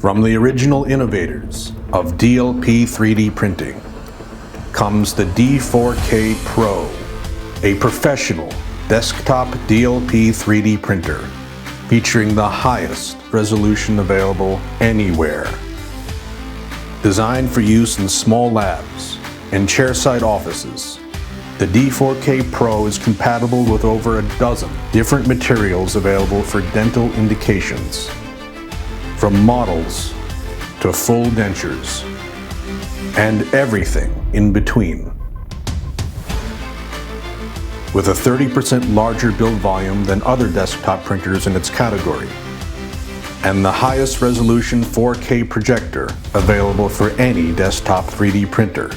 From the original innovators of DLP 3D printing comes the D4K Pro, a professional desktop DLP 3D printer featuring the highest resolution available anywhere. Designed for use in small labs and chairside offices, the D4K Pro is compatible with over a dozen different materials available for dental indications, from models to full dentures, and everything in between. With a 30% larger build volume than other desktop printers in its category, and the highest resolution 4K projector available for any desktop 3D printer,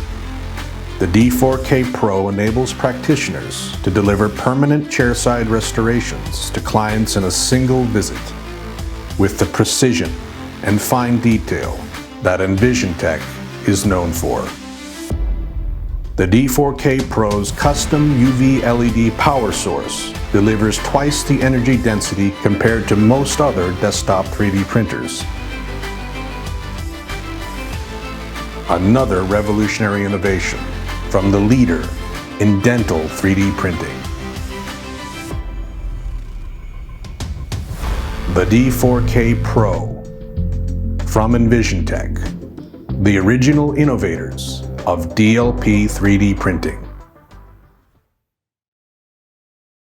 the D4K Pro enables practitioners to deliver permanent chairside restorations to clients in a single visit, with the precision and fine detail that EnvisionTEC is known for. The D4K Pro's custom UV LED power source delivers twice the energy density compared to most other desktop 3D printers. Another revolutionary innovation from the leader in dental 3D printing. The D4K Pro from EnvisionTEC, the original innovators of DLP 3D printing.